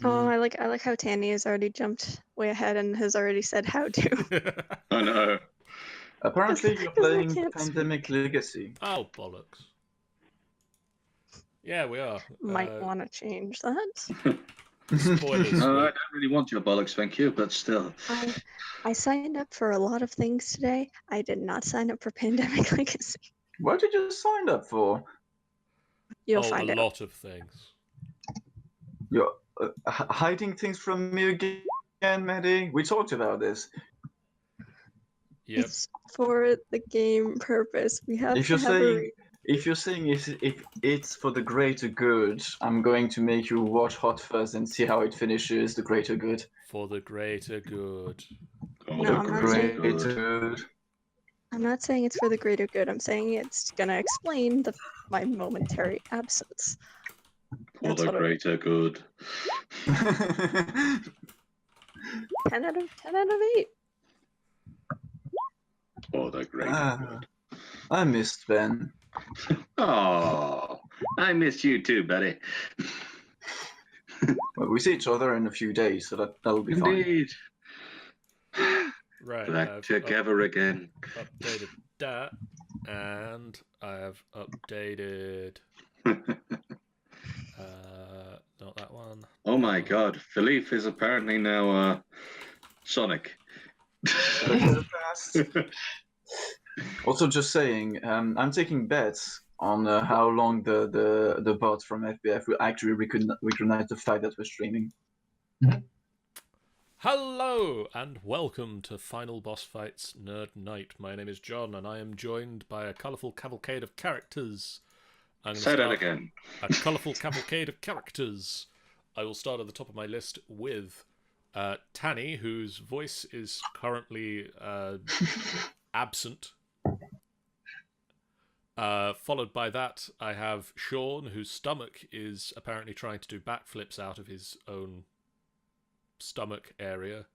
Oh, I like how Tanny has already jumped way ahead and has already said how to. I know. Apparently, you're 'Cause I playing can't Pandemic Legacy. Oh, bollocks. Yeah, we are. Might want to change that. Spoilers. I don't really want your bollocks, thank you, but still. I signed up for a lot of things today. I did not sign up for Pandemic Legacy. What did you sign up for? You'll find a out. lot of things. You're hiding things from me again, Maddie? We talked about this. Yep. It's for the game purpose. We have If to you're have a saying if you're saying if it's for the greater good, I'm going to make you watch Hot Fuzz and see how it finishes the greater good. For the greater good. Oh, No, the I'm not great saying- good. good. I'm not saying it's for the greater good. I'm saying it's gonna explain my momentary absence. For That's the what greater good. 10 out of 8. For the greater good. I missed Ben. Oh, I missed you too, buddy. Well, we see each other in a few days, so that'll be fine. Indeed. Right. Back I've together again. updated that, and I have updated. Not that one. Oh my god, Philippe is apparently now Sonic. Also, just saying, I'm taking bets on how long the bot from FBF will actually recognize the fact that we're streaming. Hello and welcome to Final Boss Fights Nerd Night. My name is John, and I am joined by a colourful cavalcade of characters. Say that again. A colourful cavalcade of characters. I will start at the top of my list with Tanny, whose voice is currently absent. Followed by that, I have Sean, whose stomach is apparently trying to do backflips out of his own stomach area.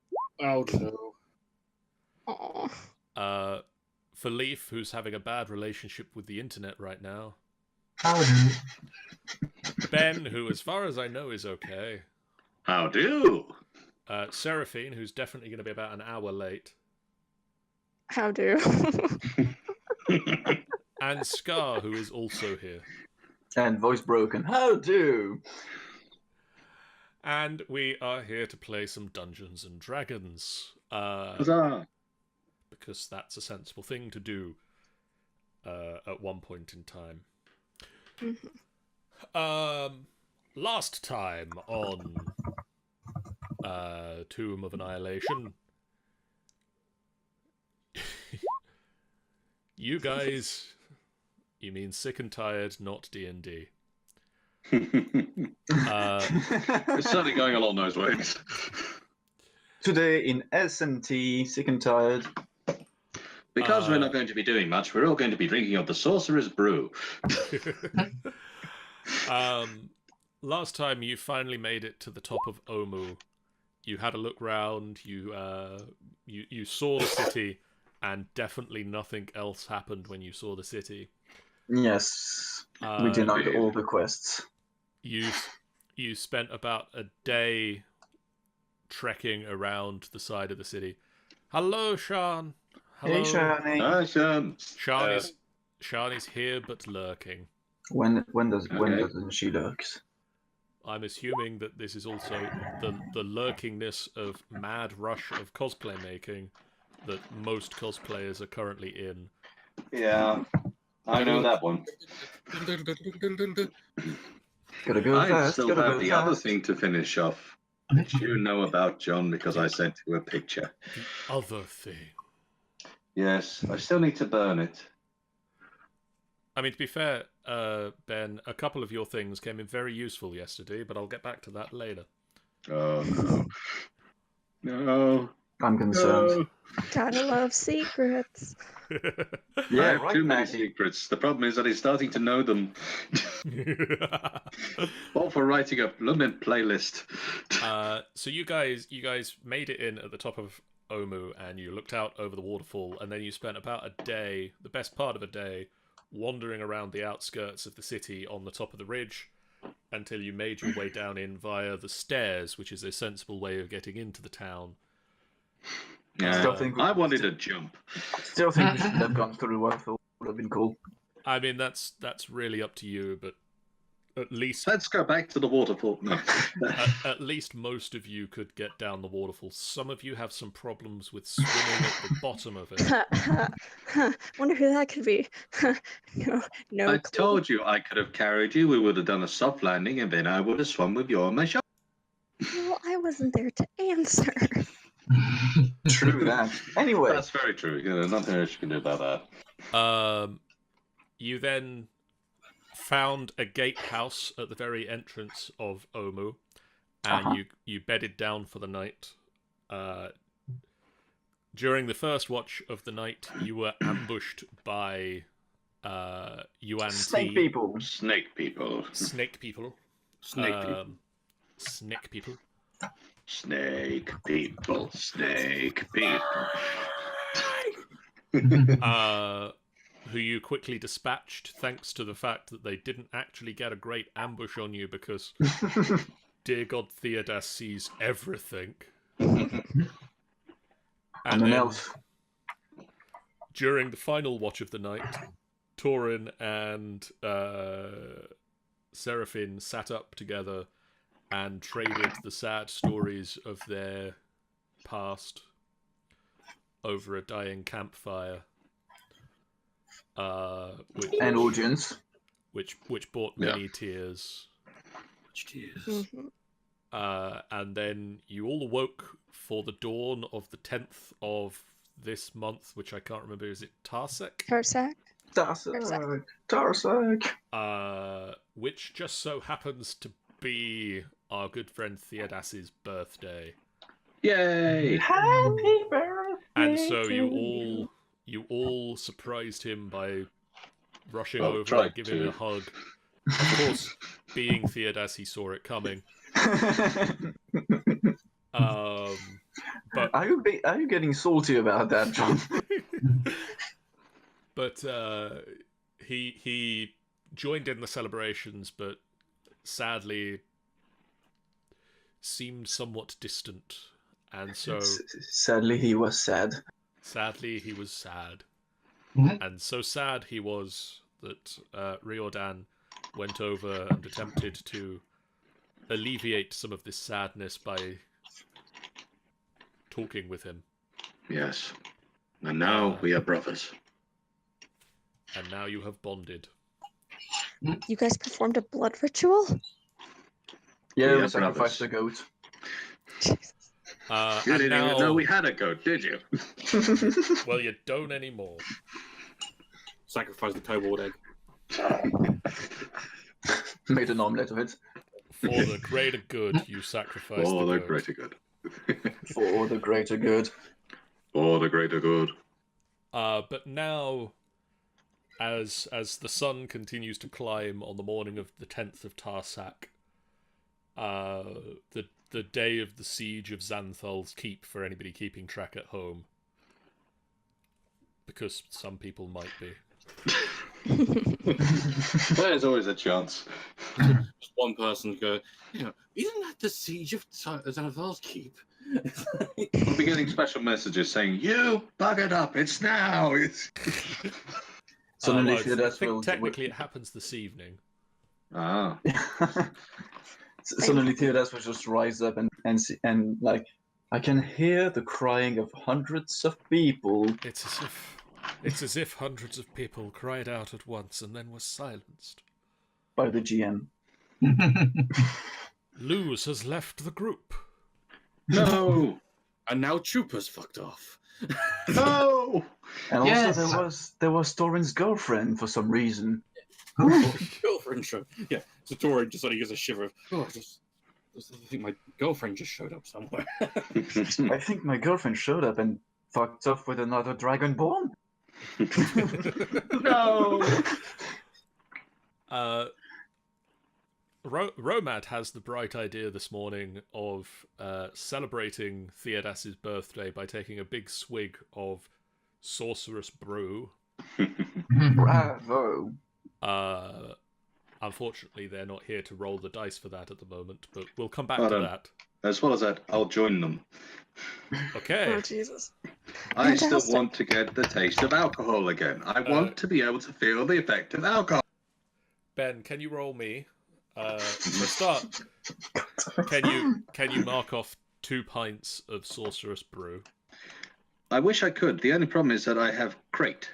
Oh no. Aww. Philippe, who's having a bad relationship with the internet right now. Ben, who, as far as I know, is okay. How do? Seraphine, who's definitely going to be about an hour late. How do? And Scar, who is also here. And voice broken. How do? And we are here to play some Dungeons and Dragons. Huzzah! Because that's a sensible thing to do at one point in time. Last time on Tomb of Annihilation, you guys, you mean Sick and Tired, not D&D. It's certainly going along those ways. Today in S&T, Sick and Tired. Because we're not going to be doing much, we're all going to be drinking of the Sorcerer's Brew. Last time you finally made it to the top of Omu. You had a look round, you saw the city, and definitely nothing else happened when you saw the city. Yes, we denied all the quests. You spent about a day trekking around the side of the city. Hello, Sean. Hello. Hey, Shani. Hi, Sean. Sean is here but lurking. When doesn't she lurks? I'm assuming that this is also the lurkingness of mad rush of cosplay making that most cosplayers are currently in. Yeah, I know that one. Gotta go I fast. still Gotta have go the fast. other thing to finish off, which you know about, John, because I sent you a picture. The other thing. Yes, I still need to burn it. I mean, to be fair, Ben, a couple of your things came in very useful yesterday, but I'll get back to that later. Oh, no. No. I'm concerned. No. Gotta love secrets. Yeah, I have right, too many Matty. secrets. The problem is that he's starting to know them. All for writing a blooming playlist. So you guys made it in at the top of Omu, and you looked out over the waterfall, and then you spent about a day, the best part of a day, wandering around the outskirts of the city on the top of the ridge until you made your way down in via the stairs, which is a sensible way of getting into the town. Still think we- I wanted a jump. Still think we should have gone through Waterfall. Would have been cool. I mean, that's really up to you, but at least Let's go back to the waterfall. No. at least most of you could get down the waterfall. Some of you have some problems with swimming at the bottom of it. Wonder who that could be. no I clue. told you I could have carried you. We would have done a soft landing, and then I would have swum with you on my shoulder. Well, I wasn't there to answer. True that. Anyway, That's very true. Nothing else you can do about that. You then found a gatehouse at the very entrance of Omu, and you bedded down for the night. During the first watch of the night, you were ambushed by Yuan snake Ti. people. Snake people. Snake people. Snake people. Snake people. Snake people. Snake people. Who you quickly dispatched thanks to the fact that they didn't actually get a great ambush on you because dear God Theodas sees everything. I'm And an then, elf. during the final watch of the night, Torin and Seraphine sat up together and traded the sad stories of their past over a dying campfire. And audience. Which brought many tears. Cheers. And then you all awoke for the dawn of the 10th of this month, which I can't remember. Is it Tarsak? Tarsak? Tarsak. Which just so happens to be our good friend Theodas's birthday. Yay! Happy birthday. And so to you all surprised him by rushing Well, over tried and giving to. a hug. Of course, being Theodas, he saw it coming. But Are you getting salty about that, John? but he joined in the celebrations, but sadly seemed somewhat distant, and so Sadly, he was sad. sadly he was sad, Mhm. and so sad he was that Riordan went over and attempted to alleviate some of this sadness by talking with him. Yes. And now we are brothers. And now you have bonded. You guys performed a blood ritual? Yeah, We we are sacrificed brothers. the goat. Jesus. You And didn't now, even know we had a goat, did you? well, you don't anymore. Sacrifice the kobold egg. Made an omelette of it. For the greater good, you sacrifice For the the goat. greater good. For the greater good. For the greater good. But now, as the sun continues to climb on the morning of the 10th of Tarsak, the day of the siege of Xanthal's Keep, for anybody keeping track at home, because some people might be. There's always a chance. Just one person go, isn't that the siege of Xanthal's Keep? We'll be getting special messages saying, "You buggered up. It's now." It's Suddenly, I Theodas think will. technically it happens this evening. ah. Suddenly, Theodas will just rise up and like, I can hear the crying of hundreds of people. It's as if hundreds of people cried out at once and then were silenced. By the GM. Luz has left the group. No. And now Chupa's fucked off. No. And Yes. also there was Thorin's girlfriend for some reason. Girlfriend show. Yeah. So Tori just suddenly gets a shiver of, I think my girlfriend just showed up somewhere. I think my girlfriend showed up and fucked off with another dragonborn. No. Romad has the bright idea this morning of celebrating Theodas's birthday by taking a big swig of sorcerous brew. Bravo. Unfortunately, they're not here to roll the dice for that at the moment, but we'll come back Well to done. that. As well as that, I'll join them. Okay. Oh Jesus! I still Fantastic. want to get the taste of alcohol again. I want to be able to feel the effect of alcohol. Ben, can you roll me? For a start, can you mark off 2 pints of Sorceress Brew? I wish I could. The only problem is that I have crate.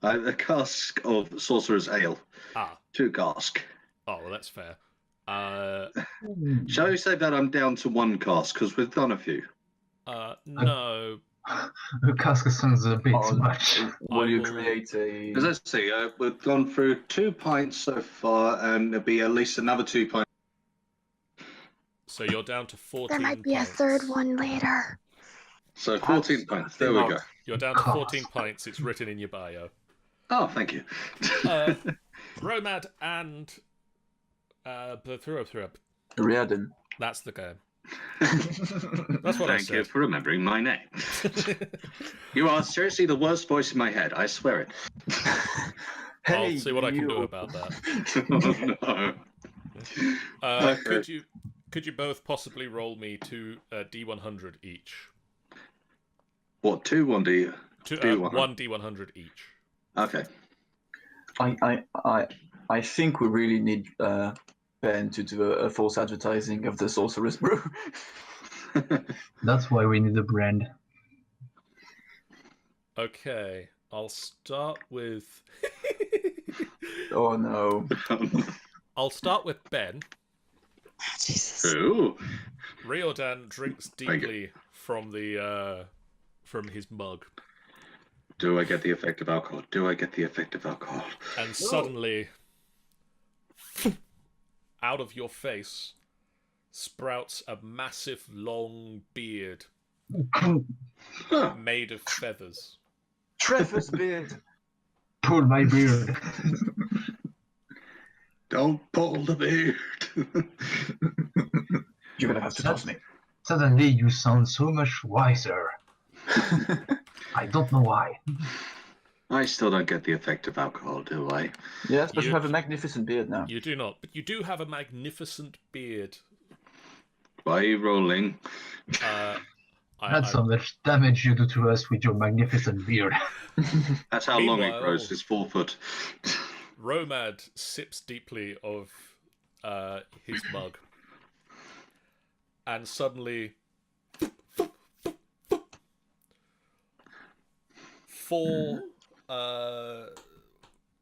I have a cask of Sorcerer's Ale. Ah. 2 cask. Oh, well, that's fair. Shall we say that I'm down to 1 cask, because we've done a few? No. The cask sounds a bit much. Will you will- create a... Because let's see, we've gone through 2 pints so far, and there'll be at least another 2 pints. So you're down to 14 There might be pints. a third one later. So 14 pints. There we go. You're down to 14 pints. It's written in your bio. Oh, thank you. Romad and Riordan. That's the game. That's what I Thank you said. for remembering my name. You are seriously the worst voice in my head. I swear it. I'll see what I can you. do about that. Oh, no. Could you both possibly roll me 2 D100 each? What, 2 1D? D100? 1 D100 each. Okay. I think we really need Ben to do a false advertising of the Sorcerer's Brew. That's why we need a brand. Okay, I'll start with. Oh no. I'll start with Ben. Jesus. Ooh. Riordan drinks deeply from his mug, Do I get the effect of alcohol? Do I get the effect of alcohol? and suddenly, out of your face, sprouts a massive long beard Huh. made of feathers. Trevor's beard. Pull my beard. Don't pull the beard. You're gonna have to toss me. Suddenly you sound so much wiser. I don't know why. I still don't get the effect of alcohol, do I? Yes, but you You- have a magnificent beard now. You do not, but you do have a magnificent beard. Why are you rolling? That's how much damage you do to us with your magnificent beard. That's how long it Meanwhile- grows. It's 4 foot. Romad sips deeply of his mug, and suddenly, 4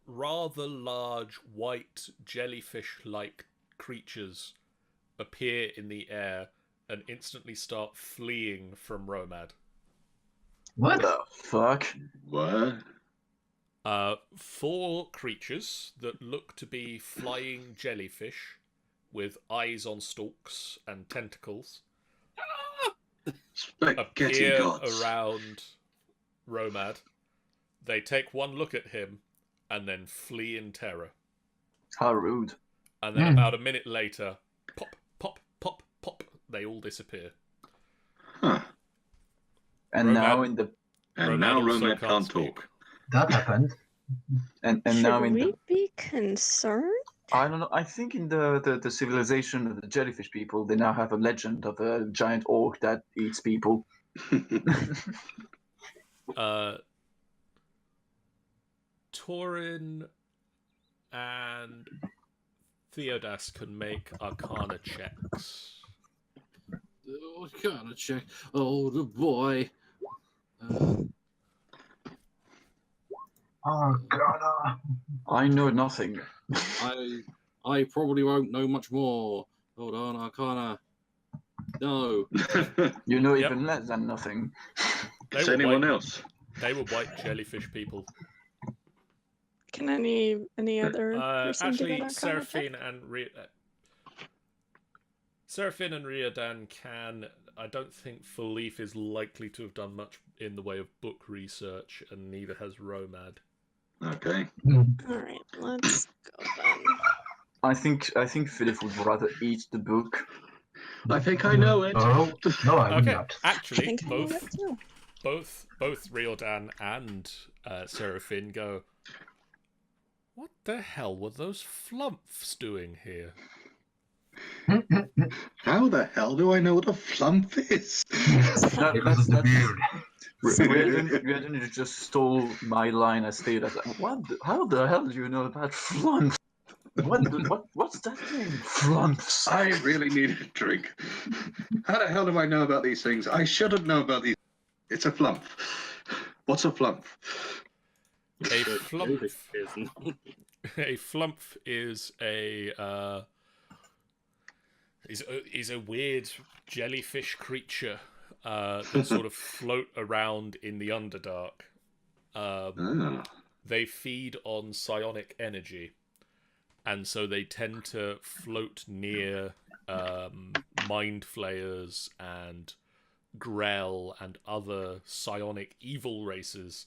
rather large white jellyfish-like creatures appear in the air and instantly start fleeing from Romad. What? The fuck? What? 4 creatures that look to be flying jellyfish with eyes on stalks and tentacles Spaghetti appear gods. around Romad. They take one look at him and then flee in terror. How rude. And then about a minute later, pop, pop, pop, pop, they all disappear. Huh. And Romad- now in the And Romad now also Roman can't can't speak. talk. That happened. and Should now in we the be concerned? I don't know. I think in the civilization of the jellyfish people, they now have a legend of a giant orc that eats people. Torin and Theodas can make Arcana checks. Oh, gotta check. Oh, the boy. Oh god. I know nothing. I probably won't know much more. Hold on, Arcana. No. You know Yep. even less than nothing. They Is were anyone white- else? They were white jellyfish people. Can any other person Actually, give an Arcana check? Seraphine and Riordan can. I don't think Philippe is likely to have done much in the way of book research, and neither has Romad. Okay. All right, let's go then. I think Philip would rather eat the book. I think I know it. No, no, I would Okay, not. I actually, think I know that too. both Riordan and Seraphine go. What the hell were those flumps doing here? How the hell do I know what a flump is? Because of the beard. Reardon, you just stole my line as Theodas. How the hell do you know about flumps? What's that thing? Flumps. I really need a drink. How the hell do I know about these things? I shouldn't know about these. It's a flump. What's a flump? A flump. Is A flump is is a weird jellyfish creature that sort of float around in the Underdark. They feed on psionic energy, and so they tend to float near mind flayers and Grell and other psionic evil races,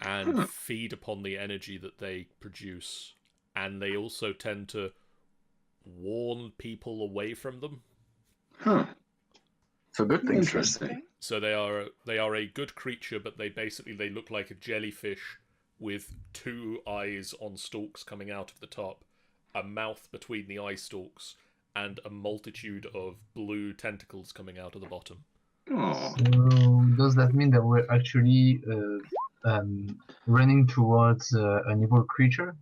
and feed upon the energy that they produce. And they also tend to warn people away from them. Huh. For good things. Interesting. So they are a good creature, but they look like a jellyfish with two eyes on stalks coming out of the top, a mouth between the eye stalks, and a multitude of blue tentacles coming out of the bottom. Oh. So does that mean that we're actually running towards an evil creature?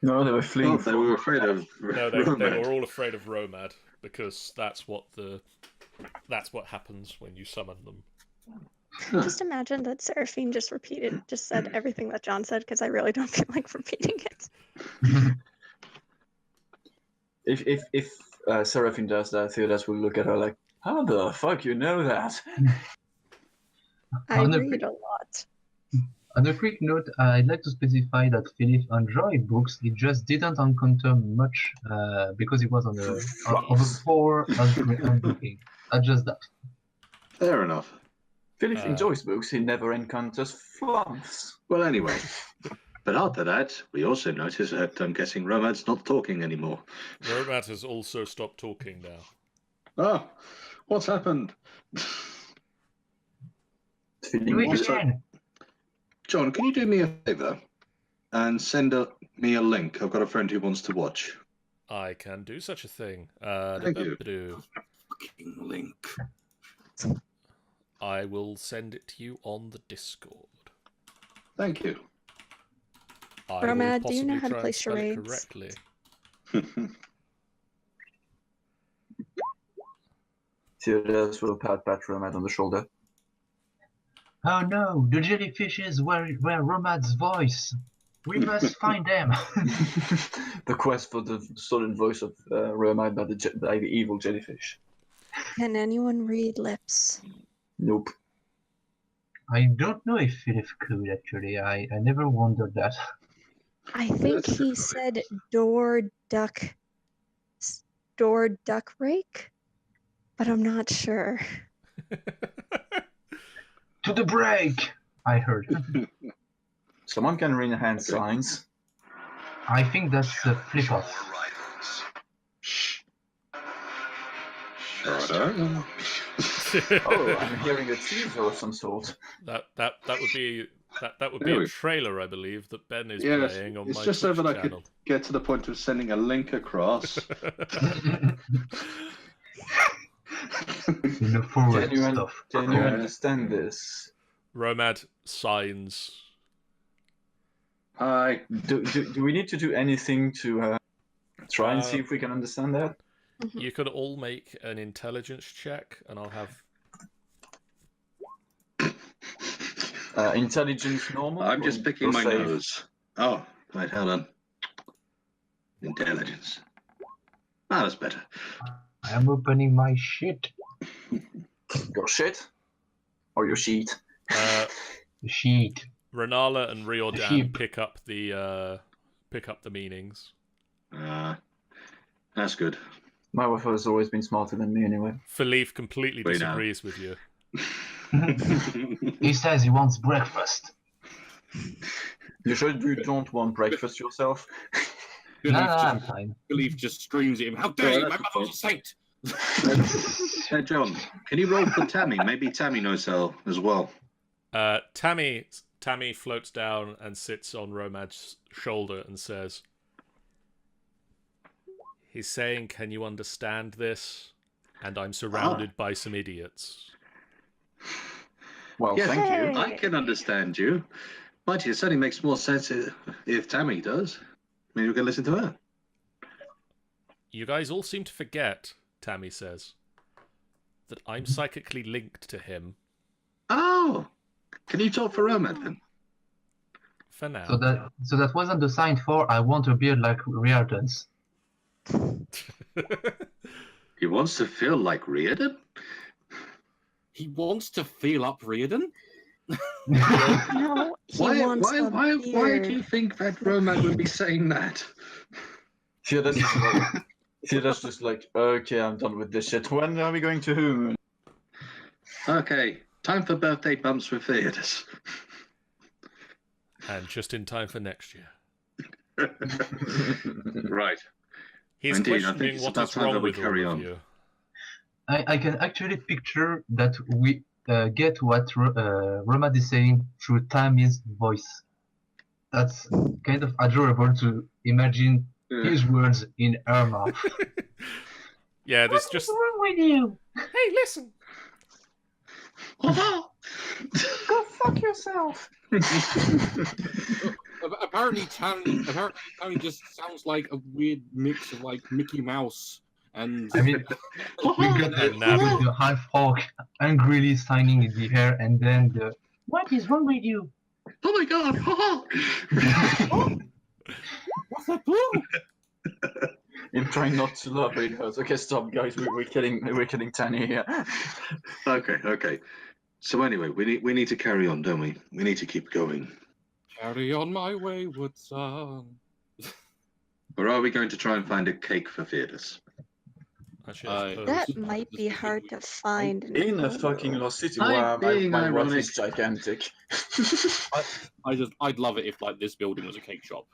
No, they were fleeing. They were afraid of. No, they were all afraid of Romad, because that's what happens when you summon them. Just imagine that Seraphine just said everything that John said, because I really don't feel like repeating it. If Seraphine does that, Theodas will look at her like, how the fuck you know that? I On a read quick- a lot. On a quick note, I'd like to specify that Philip enjoyed books. He just didn't encounter much because he was on a 4 unbooking. Just that. Fair enough. Philip enjoys books, he never encounters flumps. Well, anyway. But after that, we also noticed that I'm guessing Romad's not talking anymore. Romad has also stopped talking now. Oh, what's happened? Do it Also- again. John, can you do me a favour and send me a link? I've got a friend who wants to watch. I can do such a thing. Thank you. fucking link. I will send it to you on the Discord. Thank you. I Romad, will do you know possibly how to try play and spell it charades? correctly. Theodas will pat Romad on the shoulder. Oh no, the jellyfishes were Romad's voice. We must find them. The quest for the stolen voice of Romad by the evil jellyfish. Can anyone read lips? Nope. I don't know if Philip could actually. I never wondered that. I think That's a he good said door duck rake, but I'm not sure. To the break! I heard. Someone can read hand signs. I think that's a flip off. Shh. Shut up. Oh, I'm hearing a teaser of some sort. that would be that would be There a we- trailer, I believe, that Ben is Yes, playing on it's my just so Twitch that I could channel. get to the point of sending a link across. In the forward Can stuff. you understand this? Romad signs. Hi. Do we need to do anything to try and see Uh, if we can understand that? You can all make an intelligence check, and I'll have. Intelligence normal? I'm just or- picking or my save? nose. Oh, right, hold on. Intelligence. Ah, that's better. I am opening my shit. Your shit? Or your sheet? The sheet. Renala and Riordan sheep. pick up the meanings. That's good. My wife has always been smarter than me anyway. Philippe completely Wait, now. disagrees with you. He says he wants breakfast. You sure you don't want breakfast yourself? No, Believe I'm just, fine. Believe just screams at him. How dare Oh, you? My that's mother's a saint. Hey, John, can you roll for Tammy? Maybe Tammy knows her as well. Tammy Tammy floats down and sits on Romad's shoulder and says, "He's saying, can you understand this? And I'm surrounded by some idiots." Well, Yes, thank you. I can understand you. But it certainly makes more sense if Tammy does. Maybe we can listen to her. "You guys all seem to forget," Tammy says, "that I'm psychically linked to him Oh! Can you talk for Roman then? for now." So that wasn't the sign for I want a beard like Riordan's. He wants to feel like Riordan? He wants to feel up Riordan? No, he wants a Why beard. do you think that Roman would be saying that? Theodas is like, Theodas just like, okay, I'm done with this shit. When are we going to whom? Okay, time for birthday bumps with Theodas. And just in time for next year. Right. He's Indeed, I think questioning it's what about is time that wrong we with carry all of on. you. I can actually picture that we get what Romad is saying through Tammy's voice. That's kind of adorable to imagine his words in her mouth. Yeah, there's just... wrong with you? Hey, listen! Go fuck yourself! Apparently, Tammy just sounds like a weird mix of like Mickey Mouse and. I mean, we got the half hawk angrily signing in the air, and then the "What is wrong with you?" Oh my god! What's that blue? I'm trying not to laugh, but it hurts. Okay, stop, guys. We're killing Tanny here. Okay. So anyway, we need to carry on, don't we? We need to keep going. Carry on my wayward son. Or are we going to try and find a cake for Theodas? Actually, I suppose. That might be hard to find. In a fucking lost city I'm where being my world ironic. is gigantic. I'd love it if like this building was a cake shop,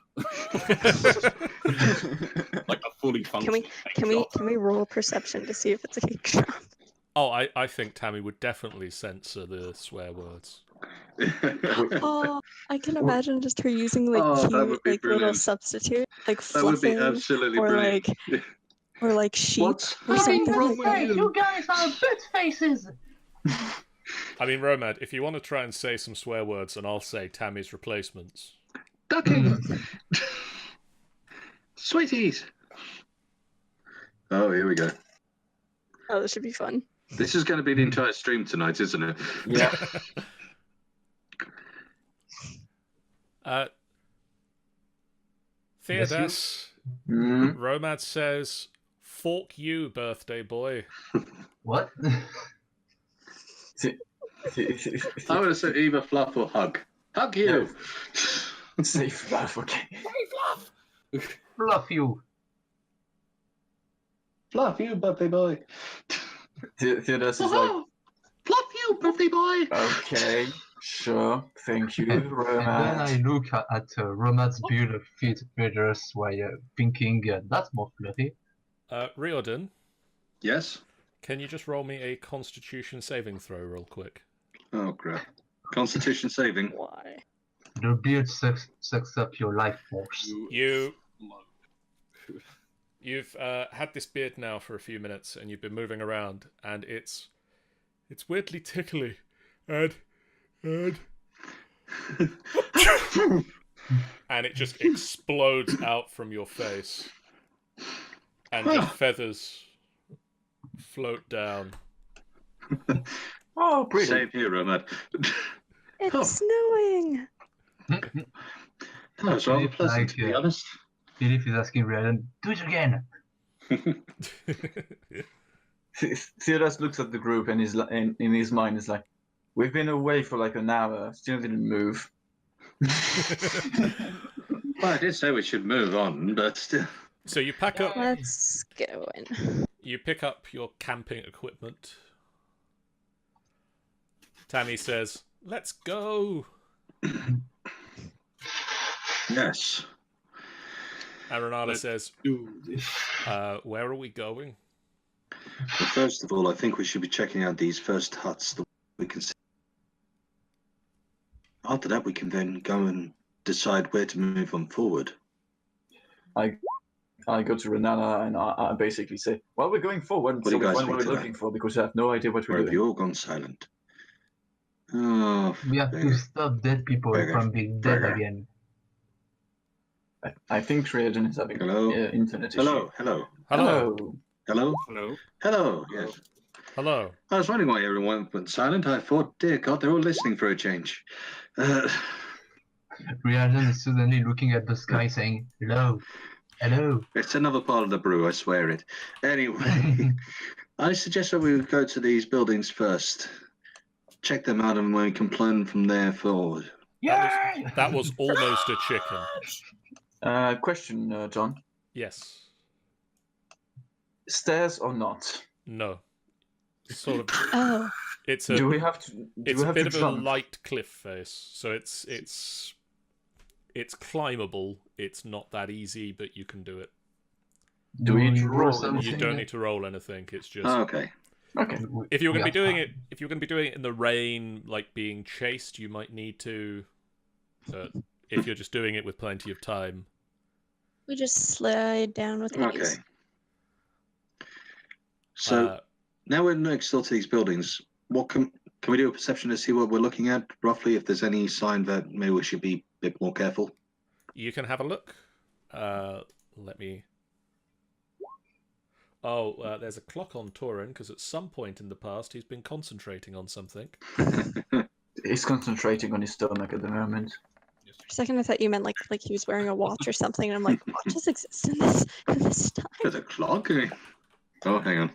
like a fully functioning cake shop. Can we roll perception to see if it's a cake shop? Oh, I think Tammy would definitely censor the swear words. Oh, I can imagine just her using like Oh, that cute, would be like little brilliant. substitute, like That would be fluffing, absolutely or brilliant. like sheep What's or something wrong like with that. you? guys are butt faces. I mean, Romad, if you want to try and say some swear words, and I'll say Tammy's replacements. Ducking! Sweeties! Oh, here we go. Oh, this should be fun. This is going to be the entire stream tonight, isn't it? Yeah. Theodas, Mm. Romad says, "Fork you, birthday boy." What? I would have said either fluff or hug. Hug you! Say fluff, okay. Fluff you. Fluff you, birthday boy! Theodas is like, Oh, fluff you, birthday boy! okay, sure, thank you, And then I Romad. look at Romad's beard feet feathers while thinking that's more fluffy. Riordan, Yes? can you just roll me a Constitution saving throw real quick? Oh, crap. Constitution saving. Why? The beard sucks up your life force. You've had this beard now for a few minutes, and you've been moving around, and it's weirdly tickly, and it just explodes out from your face, and just feathers float down. Oh, pretty. Same here, Romad. It's Oh. snowing. That was rather pleasant, to be honest. Philip is asking Riordan, do it again. Theodas looks at the group and is like, in his mind is like, we've been away for like an hour, still didn't move. Well, I did say we should move on, but still. So you pack up. Let's go in. You pick up your camping equipment. Tammy says, "Let's go." Yes. And Renata Let's says, do this. "Where are we going?" But first of all, I think we should be checking out these first huts that we can see. after that, we can then go and decide where to move on forward. I go to Renana and I basically say, well, we're going forward, What do so you we guys find what think we're to looking that? for because we have no idea what Or we're have doing. you all gone silent? Oh, We have to stop dead people Very good. from being dead Very good. again. I think Triagen is having Hello? internet issue. hello, hello, Hello. hello, Hello. hello. Yes. Hello. I was wondering why everyone went silent. I thought, dear God, they're all listening for a change. Reardon is suddenly looking at the sky saying, hello, hello. It's another part of the brew, I swear it. Anyway, I suggest that we go to these buildings first. Check them out and we can plan from there forward. That was almost a chicken. Question, John. Yes. Stairs or not? No. Sort of. Oh, It's a. Do we have to? Do It's we a have bit to of a jump? light cliff face, so it's climbable. It's not that easy, but you can do it. Do we need to roll something? You don't need to roll anything. It's just Okay. Okay. if you're going to be We are doing it, if you're going to be doing it in the rain, like being chased, you might need to. If you're just doing it with plenty of time, we just slide down with Okay. ease. So now we're next door to these buildings. What can we do a perception to see what we're looking at roughly? If there's any sign that maybe we should be a bit more careful. you can have a look. Let me. Oh, there's a clock on Torin because at some point in the past he's been concentrating on something. He's concentrating on his stomach at the moment. For a second, I thought you meant like he was wearing a watch or something, and I'm like, watches exist in this time. There's a clock. Oh, hang on.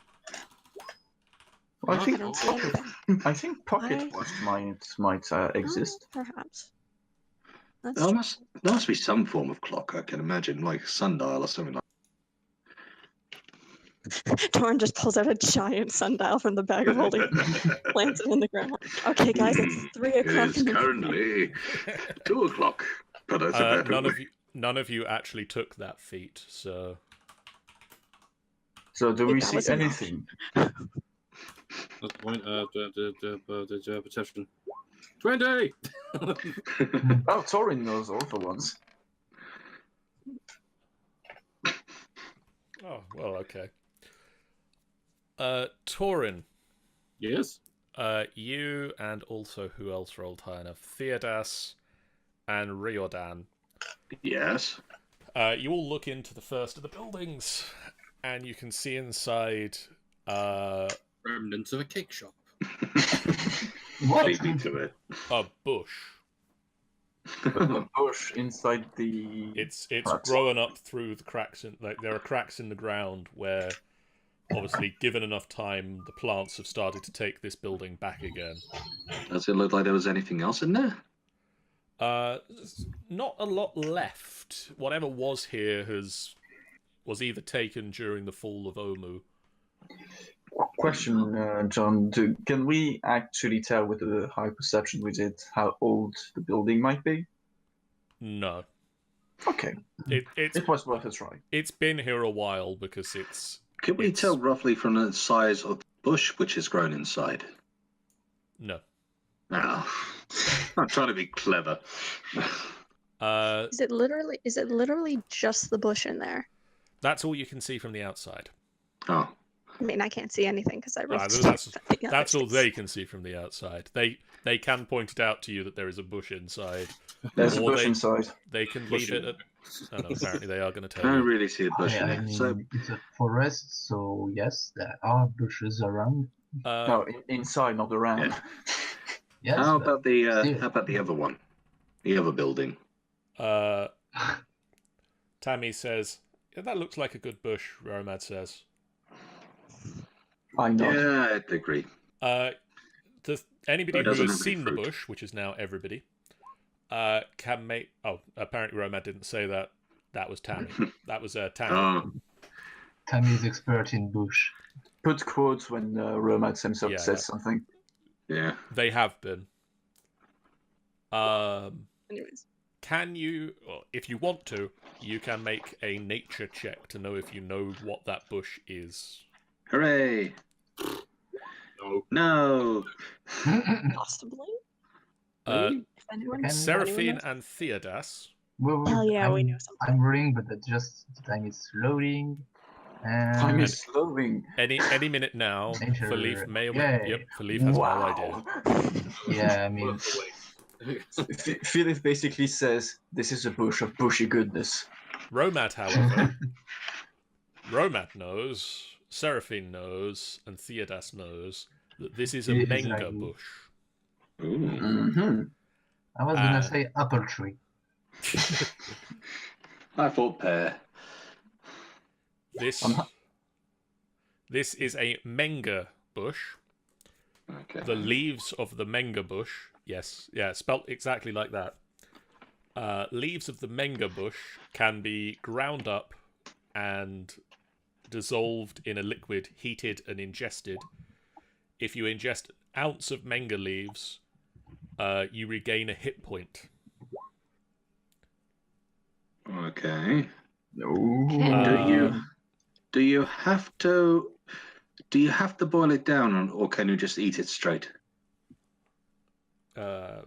Well, I I think don't see anything. I think pocket I- watch might exist. Oh, perhaps. That's There true. must be some form of clock, I can imagine, like a sundial or something like Torn just pulls out a giant sundial from the bag of holding, that. plants it in the ground. Okay, guys, it's 3 It o'clock. is in the currently 2 o'clock. But that's a better none of you actually took that feat, so So do Wait, we that see was enough. anything? That's the point. The perception. 20. Oh, Torin knows all for once. oh well, okay. Torin, Yes. you and also who else rolled high enough? Theodas and Riordan. Yes. You all look into the first of the buildings, and you can see inside Remnants of a cake shop. What? Lead me to it. a bush. A bush inside the. It's Cracks. growing up through the cracks in there are cracks in the ground where obviously given enough time the plants have started to take this building back again. Does it look like there was anything else in there? Not a lot left. Whatever was here was either taken during the fall of Omu. Question, John. Can we actually tell with the high perception we did how old the building might be? No. Okay, It's it was worth a try. it's been here a while because Can we It's- tell roughly from the size of the bush which has grown inside? no. No. I'm trying to be clever. Is it literally just the bush in there? That's all you can see from the outside. Oh. I mean, I can't see anything because I rolled. That's all they can see from the outside. They can point it out to you that there is a bush inside. There's a Or bush they- inside. They can Bush leave it in at. Oh, no, apparently they are going to I tell don't you. really see a bush in I there. mean, So it's a forest, so yes, there are bushes around. No, inside, not around. Yeah. Yes, how but about the still. how about the other one? The other building. Tammy says, yeah, that looks like a good bush, Romad says. I know. Yeah, I'd agree. Anybody It who doesn't has have any seen the fruit. bush, which is now everybody, can make... Oh, apparently Romad didn't say that. That was Tammy. That was Tammy. Oh, Tammy is expert in bush. Put quotes when Romance himself Yeah, says that- something. yeah. They have been. Anyways, Can you, or if you want to, you can make a nature check to know if you know what that bush is. Hooray! No. No. possibly. Really? If anyone, Can- Seraphine knows? and Theodas. Hell yeah, we I'm, know something. I'm rolling, but that just the time is loading. Time And is slowing. Any minute now. Danger. Philippe may or Yay. yep. Philippe has no idea. yeah, I mean, Philip basically says, "This is a bush of bushy goodness." Romad, however, Romad knows, Seraphine knows, and Theodas knows that this is a It is Menga like- bush. Ooh. Mm-hmm. I was gonna say apple tree. I thought pear. This is a Menga bush. Okay. The leaves of the Menga bush, yes, yeah, spelt exactly like that. Leaves of the Menga bush can be ground up and dissolved in a liquid, heated and ingested. If you ingest an ounce of Menga leaves, you regain a hit point. Okay. Ooh. Do you have to boil it down, or can you just eat it straight? Bear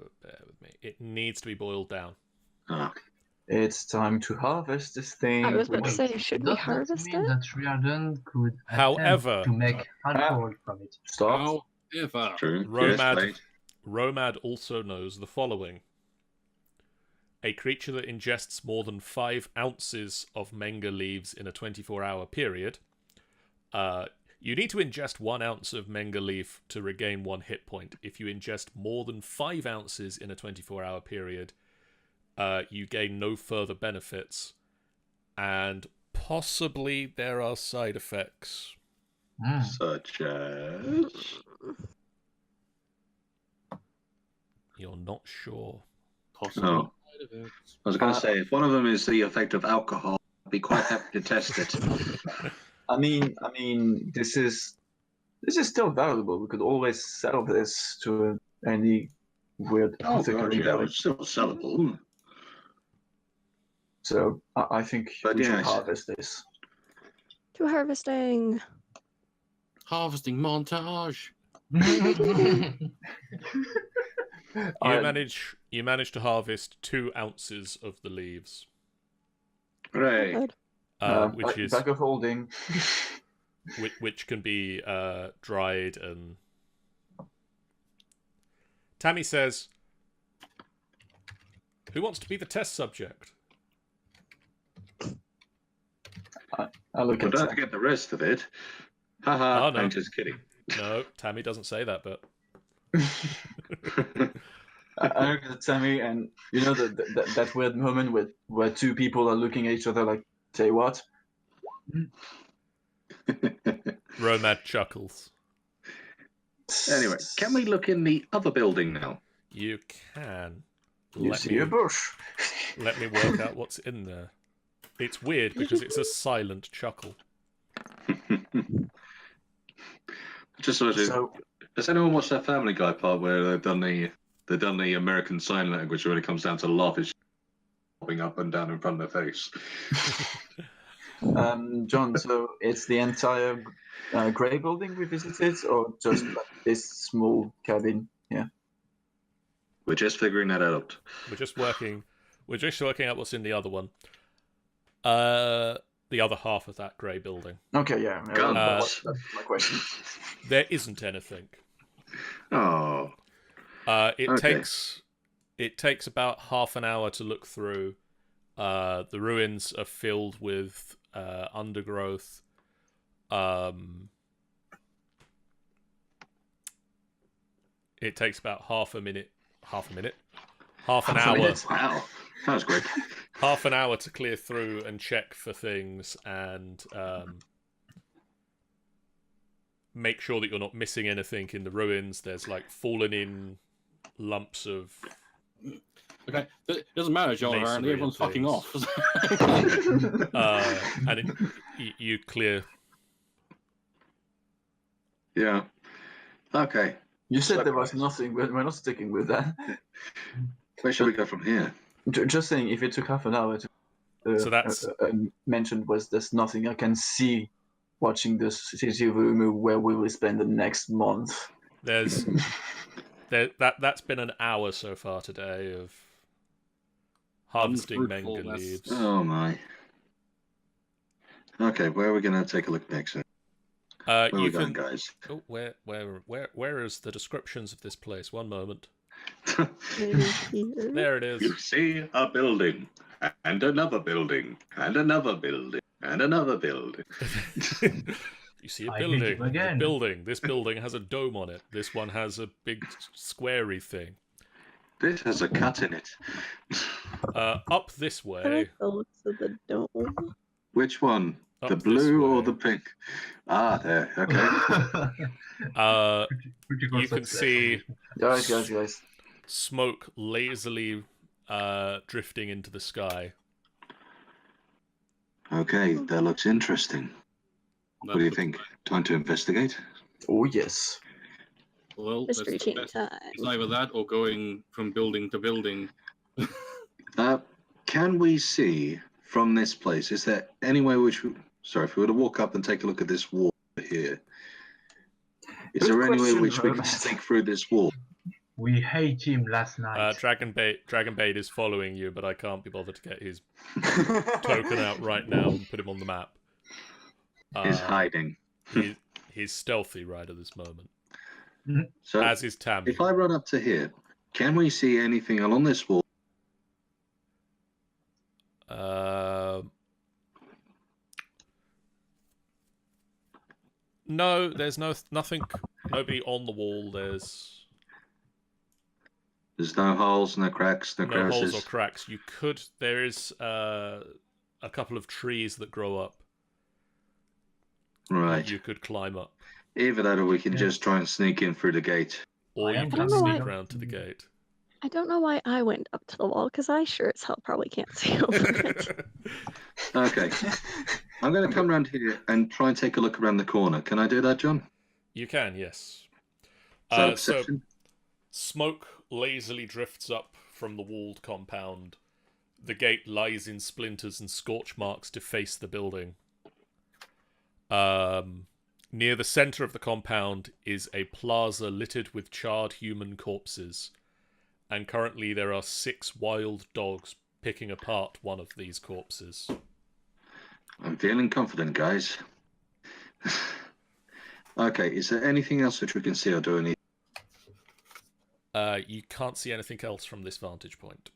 with me. It needs to be boiled down. Ah, It's time to harvest this thing. I was about to Wait, say, should we Does that harvest mean it? that Riordan could However- attempt to make alcohol from it? Stop. However, true. Romad- Yes, wait. Romad also knows the following. A creature that ingests more than 5 ounces of Menga leaves in a 24-hour period. You need to ingest 1 ounce of Menga leaf to regain 1 hit point. If you ingest more than 5 ounces in a 24-hour period, you gain no further benefits. And possibly there are side effects. Hmm. Such as. You're not sure. possibly. Oh. side effects. I was going to say, if one of them is the effect of alcohol, I'd be quite happy to test it. I mean, this is still valuable. We could always sell this to any weird Oh, apothecary God, yeah, guy. it's still sellable. So I think But we should yes. harvest this. To harvesting. Harvesting montage. You manage to harvest 2 ounces of the leaves, Hooray. Good. which is bag of holding. which can be dried and. Tammy says, "Who wants to be the test subject?" I look But at don't forget the rest of it. Haha, Oh, no. I'm just kidding. No, Tammy doesn't say that, but I look at Sammy, and you know that weird moment where two people are looking at each other like, "Say what?" Romad chuckles. Anyway, can we look in the other building now? You can. You see a bush. Let me work out what's in there. It's weird because it's a silent chuckle. Just sort of. So Has anyone watched that Family Guy part where they've done the American Sign Language when it comes down to laugh is popping up and down in front of their face? John, so it's the entire grey building we visited, or just like this small cabin? Yeah. We're just figuring that out. We're just working out what's in the other one. The other half of that grey building. Okay, yeah. Guns. That's my question. There isn't anything. Oh, It Okay. takes about half an hour to look through. The ruins are filled with undergrowth. It takes about half an hour. wow, that was quick. Half an hour to clear through and check for things and make sure that you're not missing anything in the ruins. There's like fallen in lumps of. Okay, it doesn't matter, John. Apparently, Masonry and everyone's fucking off. And you clear. Yeah. Okay. You said there was Likewise. nothing, but we're not sticking with that. Where should we go from here? Just saying, if it took half an hour to So that's- mentioned was there's nothing I can see watching the city of Umu where we will spend the next month. There's That's been an hour so far today of harvesting Unfruitful, manga that's- leaves. Oh my. Okay, where are we going to take a look next? Where are You we going, can. guys? Oh, where is the descriptions of this place? One moment. Maybe here. There it You is. see a building, and another building, and another building, and another building. You see a I hate building. you again. This building has a dome on it. This one has a big squarey thing. This has a cut in it. Up this I way. like the looks of the dome. Which one? Up The this blue or way. the pink? Ah, there. Okay. You can see Guys. smoke lazily drifting into the sky. Okay, that looks interesting. What do you think? Time to investigate? Oh yes. Well, that's Mystery the chain best. time. It's either that or going from building to building. Can we see from this place? Is there any way which? Sorry, if we were to walk up and take a look at this wall here, is Good there any way question, which we Herman. can sneak through this wall? We hate him last night. Dragonbait is following you, but I can't be bothered to get his token out right now and put him on the map. He's hiding. He's stealthy right at this moment, So as is Tammy. if I run up to here, can we see anything along this wall? No, there's nothing. Nobody on the wall. There's no holes, no cracks, no no crevices. holes or cracks. There is a couple of trees that grow up. Right. You could climb up, Either that, or we can Yeah. just try and sneak in through the gate. or I you am can coming sneak up. round to the gate. I don't know why I went up to the wall, because I sure as hell probably can't see over it. Okay. I'm going to come around here and try and take a look around the corner. Can I do that, John? You can, yes. Is that a So perception? smoke lazily drifts up from the walled compound. The gate lies in splinters and scorch marks deface the building. Near the center of the compound is a plaza littered with charred human corpses, and currently there are 6 wild dogs picking apart one of these corpses. I'm feeling confident, guys. Okay, is there anything else which we can see or do anything? You can't see anything else from this vantage point.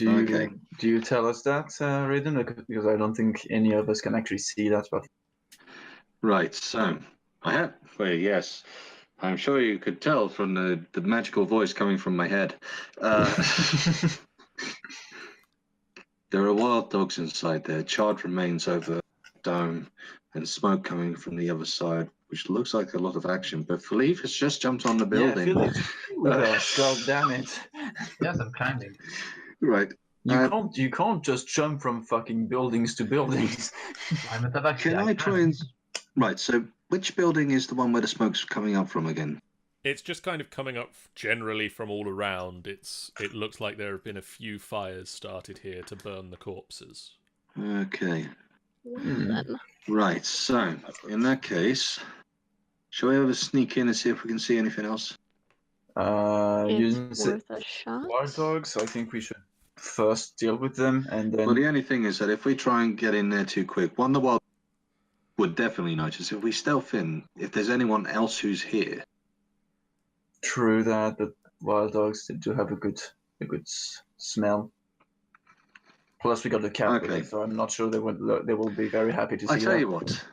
Okay. Do you tell us that, Raiden? Because I don't think any of us can actually see that. But Right, so I have. Well, yes, I'm sure you could tell from the magical voice coming from my head. There are wild dogs inside there, charred remains over the dome, and smoke coming from the other side, which looks like a lot of action. But Philippe has just jumped on the building. Yeah, Philip, with us. God damn it! Yes, I'm climbing. Right. You can't just jump from fucking buildings to buildings. I'm a tabaxi. Can I try and? Right. So, which building is the one where the smoke's coming up from again? It's just kind of coming up generally from all around. It looks like there have been a few fires started here to burn the corpses. Okay. Then. Right. So, in that case, shall we ever sneak in and see if we can see anything else? Using It's worth a shot. wild dogs, I think we should first deal with them and then. Well, the only thing is that if we try and get in there too quick, one, the wild would definitely notice. If we stealth in, if there's anyone else who's here. True that, but wild dogs do have a good smell. Plus, we got the cat with Okay. it, so I'm not sure they will be very happy to see I tell that. you what.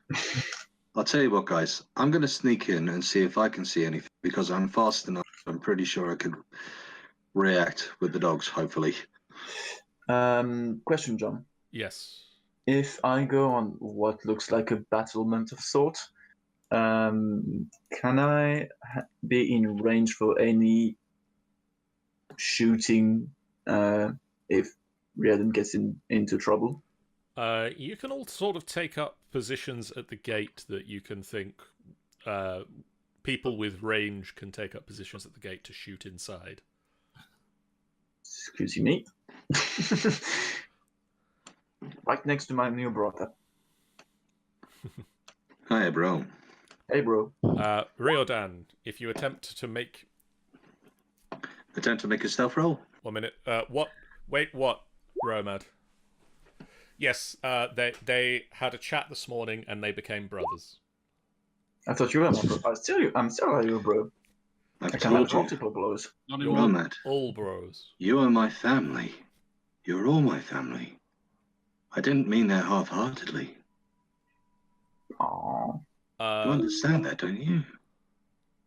I'll tell you what, guys. I'm going to sneak in and see if I can see anything because I'm fast enough. I'm pretty sure I could react with the dogs, hopefully. Question, John. Yes. If I go on what looks like a battlement of sorts, can I be in range for any shooting if Riordan gets into trouble? You can all sort of take up positions at the gate that you can think people with range can take up positions at the gate to shoot inside. Excuse me. Right next to my new brother. Hi, bro. Hey, bro. Riordan, if you attempt to make Attempt to make a stealth roll. 1 minute. What? Wait, what? Romad. Yes, they had a chat this morning and they became brothers. I thought you were my bro. I'm still your bro. I I've can have told you, multiple blows. Not You're anymore. Romad, all bros. you are my family. You're all my family. I didn't mean that half-heartedly. Aww. You understand that, don't you?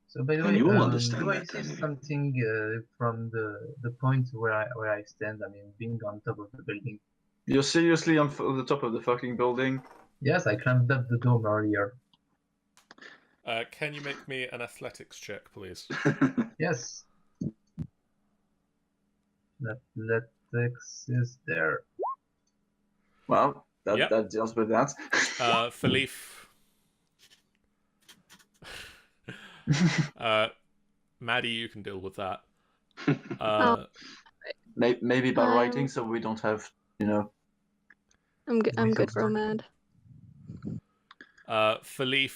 So by the And way, you all understand do I that, see don't you? something from the point where I stand? I mean, being on top of the building. You're seriously on the top of the fucking building? Yes, I climbed up the dome earlier. Can you make me an athletics check, please? Yes. Athletics is there. Well, that, Yep. that deals with that. Philippe. Maddie, you can deal with that. Maybe by Um, writing, so we don't have, you know. I'm good, Romad. Philippe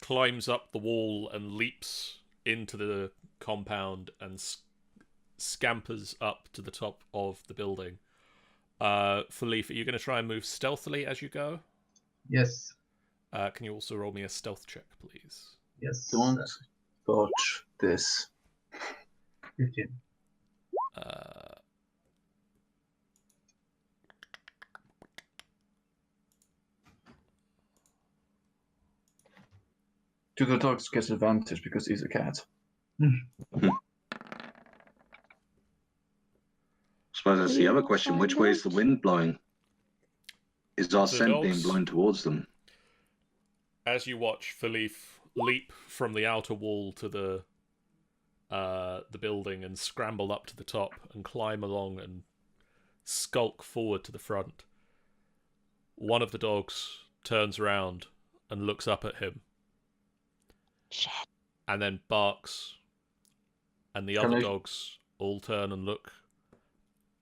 climbs up the wall and leaps into the compound and scampers up to the top of the building. Philippe, are you going to try and move stealthily as you go? Yes. Can you also roll me a stealth check, please? Yes. Don't botch this. 15. Do the dogs get advantage because he's a cat? Suppose that's the other question. Which way is the wind blowing? Is our The scent being dogs- blown towards them? As you watch Philippe leap from the outer wall to the building and scramble up to the top and climb along and skulk forward to the front, one of the dogs turns around and looks up at him. Shit. And then barks, and the Can other I- dogs all turn and look,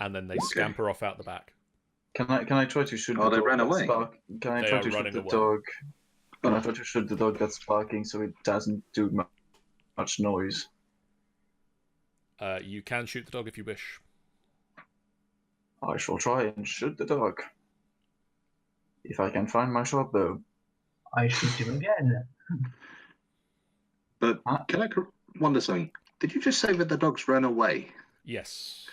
and then they scamper off out the back. Can I try to shoot Oh, the they dog ran that's away. Can I They try are to shoot running the away. dog? Can I try to shoot the dog that's barking so it doesn't do much noise? You can shoot the dog if you wish. I shall try and shoot the dog. If I can find my short bow. I shoot him again. But Huh? can I wonder something? Did you just say that the dogs ran away? Yes.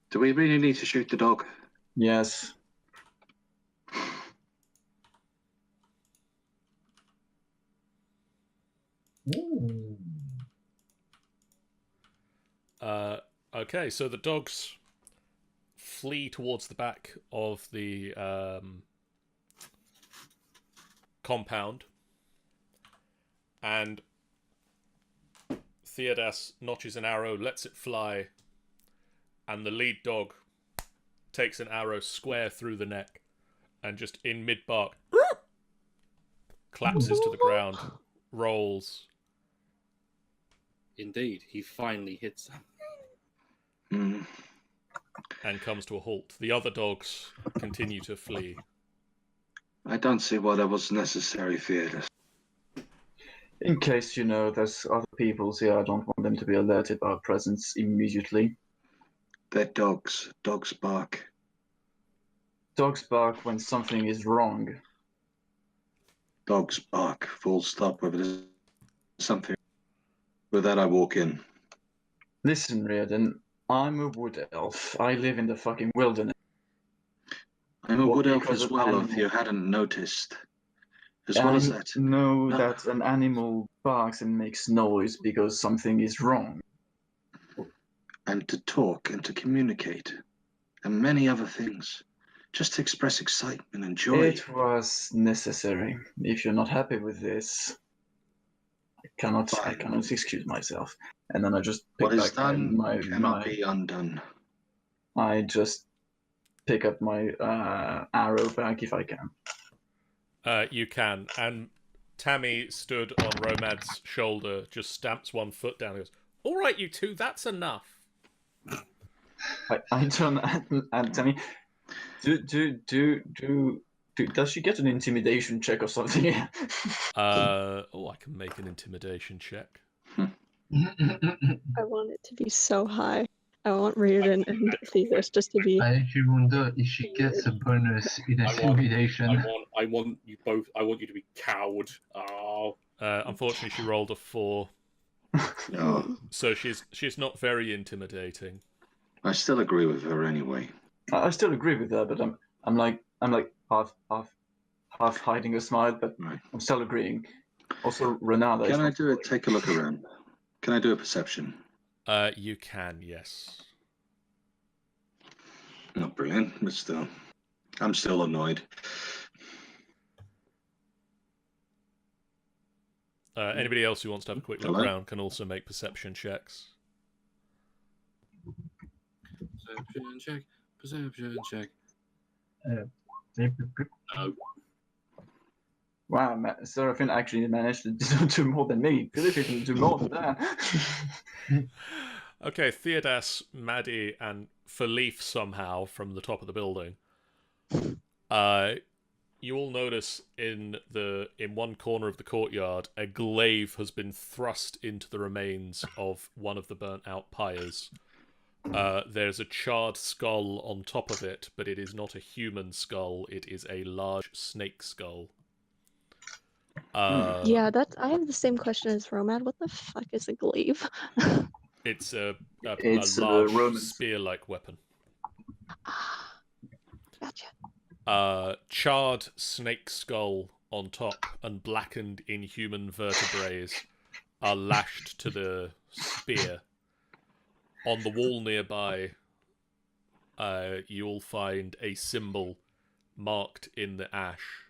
Do we really need to shoot the dog? Yes. Ooh. Okay, so the dogs flee towards the back of the compound, and Theodas notches an arrow, lets it fly, and the lead dog takes an arrow square through the neck, and just in mid-bark, collapses to the ground, rolls. Indeed, he finally hits them. Hmm. And comes to a halt. The other dogs continue to flee. I don't see why that was necessary, Theodas. In case, you know, there's other peoples here, I don't want them to be alerted by our presence immediately. They're dogs. Dogs bark. Dogs bark when something is wrong. Dogs bark. Full stop. Whether there's something. With that, I walk in. Listen, Reardon, I'm a wood elf. I live in the fucking wilderness. I'm a What, wood elf because as of well, if animal- you hadn't noticed. As well as that. know No. that an animal barks and makes noise because something is wrong. And to talk and to communicate. And many other things. Just to express excitement and joy. It was necessary. If you're not happy with this, I cannot excuse myself. And then I just pick What is back done my cannot be undone. I just pick up my arrow back if I can. You can. And Tammy stood on Romad's shoulder, just stamps one foot down and goes, "All right, you two, that's enough." I turn and Tammy, does she get an intimidation check or something? I can make an intimidation check. I want it to be so high. I want Reardon and Theodas just to be. I actually wonder if she gets a bonus in intimidation. I want you both. I want you to be cowed. Oh. Unfortunately, she rolled a 4, Oh, so she's not very intimidating. I still agree with her anyway. I still agree with that, but I'm like half hiding a smile, but Right. I'm still agreeing. Also, Renata. Can I do it? Take a look around. Can I do a perception? You can, yes. Not brilliant, but still. I'm still annoyed. Anybody else who wants to have a quick look Hello? around can also make perception checks. Perception check. Perception check. No. Wow, Seraphine actually managed to do more than me. Philip can do more than that. Okay, Theodas, Maddie, and Philippe somehow from the top of the building. You all notice in one corner of the courtyard, a glaive has been thrust into the remains of one of the burnt-out pyres. There's a charred skull on top of it, but it is not a human skull. It is a large snake skull. Yeah, I have the same question as Romad. What the fuck is a glaive? It's a It's large Roman. spear-like weapon. Gotcha. Charred snake skull on top and blackened inhuman vertebrae are lashed to the spear. On the wall nearby, you'll find a symbol marked in the ash.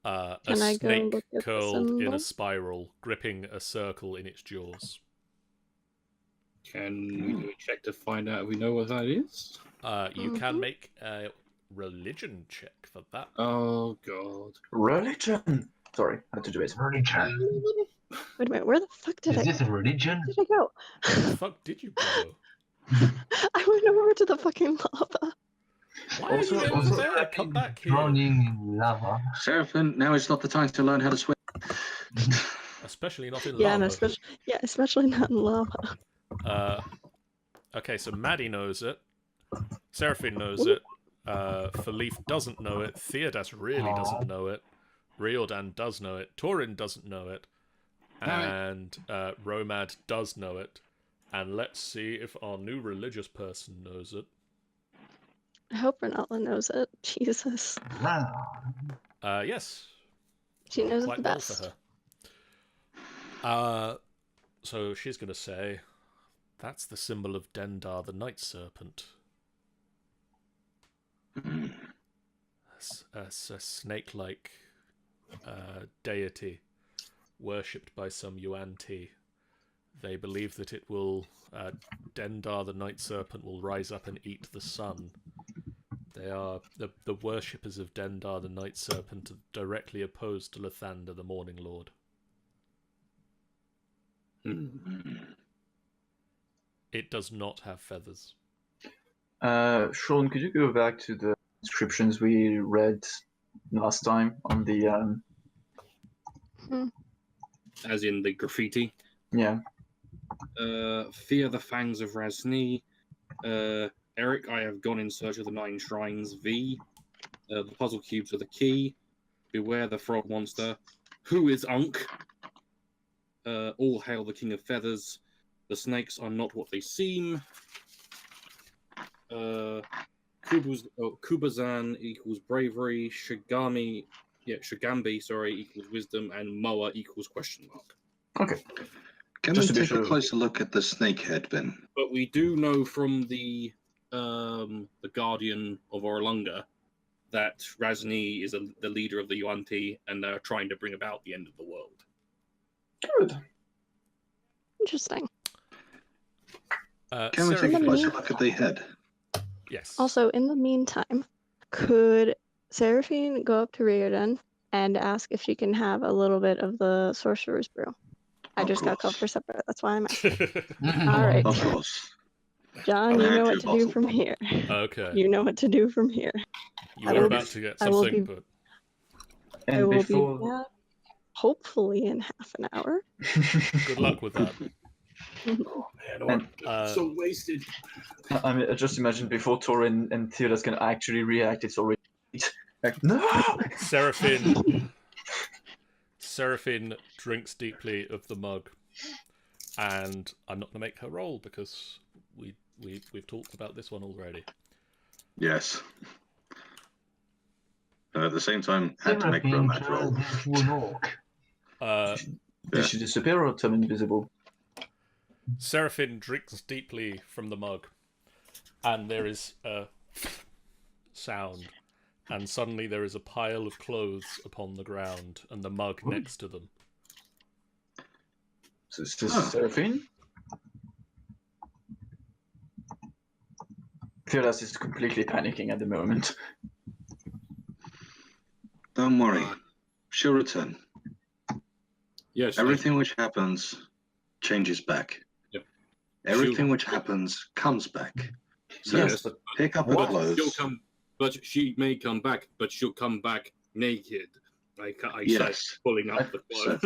A Can I go snake look at the curled in symbol? a spiral, gripping a circle in its jaws. Can we do a check to find out if we know what that is? You can make a religion check for that. Oh god. Religion. Sorry, I had to do it. Religion. Wait a minute, where the fuck did Is I this a religion? Where did I go? Where the fuck did you go? I went over to the fucking lava. Why are you over there? Come back here. Drowning in lava. Seraphine, now is not the time to learn how to swim. Especially not in Yeah, lava. and especially not in lava. Okay, so Maddie knows it. Seraphine knows it. Philippe doesn't know it. Theodas really doesn't know it. Riordan does know it. Torin doesn't know it. And Romad does know it. And let's see if our new religious person knows it. I hope Renala knows it. Jesus. Yes. She knows it Quite the well best. for her. So she's going to say, that's the symbol of Dendar, the Night Serpent. A snake-like deity worshipped by some Yuan-Ti. They believe that it will, Dendar, the Night Serpent, will rise up and eat the sun. They are the worshippers of Dendar, the Night Serpent, are directly opposed to Lathander, the Morning Lord. It does not have feathers. Sean, could you go back to the descriptions we read last time on the As in the graffiti. yeah. Fear the fangs of Razni. Eric, I have gone in search of the 9 shrines. V. The puzzle cubes are the key. Beware the frog monster. Who is Unk? All hail the king of feathers. The snakes are not what they seem. Kubazan equals bravery. Shagambi, equals wisdom, and Moa equals question mark. Okay. Can Just we to be take sure. a closer look at the snake head then? But we do know from the Guardian of Orlunga that Razni is the leader of the Yuan-Ti, and they're trying to bring about the end of the world. Good. Interesting. Can we take a Seraphine. closer look at the head? Yes. Also, in the meantime, could Seraphine go up to Riordan and ask if she can have a little bit of the sorcerer's brew? I Of just got called course. for supper. That's why I'm asking. All right. Of course. John, you know what to do from here. Okay. You know what to do from here. You I were will about be- to get I will something, be- but I And will before be back hopefully in half an hour. Good luck with that. And, So wasted. I mean, just imagine before Torin and Theodas can actually react, it's already like, no! Seraphine drinks deeply of the mug, and I'm not going to make her roll because we've talked about this one already. Yes. At the same time, had to make Seraphine Romad roll. turned into an orc. Did she disappear or turn invisible? Seraphine drinks deeply from the mug, and there is a sound, and suddenly there is a pile of clothes upon the ground, and the mug next to them. So is this Seraphine? Theodas is completely panicking at the moment. Don't worry. She'll return. Yes. Everything which happens changes back. Yep. Everything which happens comes back. So Yes, but pick up her But clothes. she'll come. But she may come back. But she'll come back naked. I Yes. say, pulling up the clothes.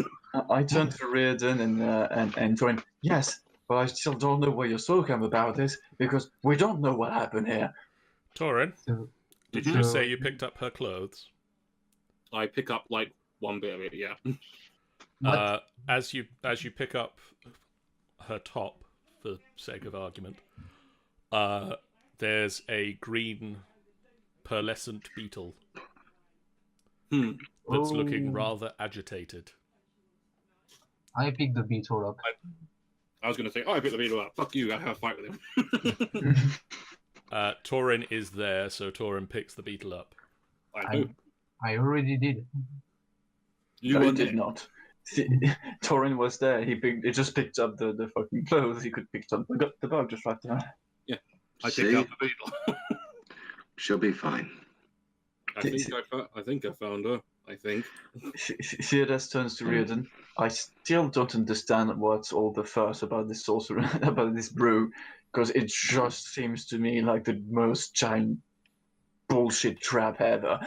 I turned to Reardon and Torin. Yes, but I still don't know what you're talking about this because we don't know what happened here. Torin, So, did you just say you picked up her clothes? I pick up like one bit of it. Yeah. As you pick up her top, for sake of argument, there's a green pearlescent beetle that's looking rather agitated. I picked the beetle up. I was going to say, I picked the beetle up. Fuck you. I have a fight with him. Torin is there, so Torin picks the beetle up. I do. I already did. You No, he were did there. not. Torin was there. He just picked up the fucking clothes. He could pick up the bug just right there. I See? picked up the beetle. She'll be fine. I think I found her. I think. Theodas turns to Reardon. I still don't understand what's all the fuss about this sorcerer, about this brew, because it just seems to me like the most giant bullshit trap ever.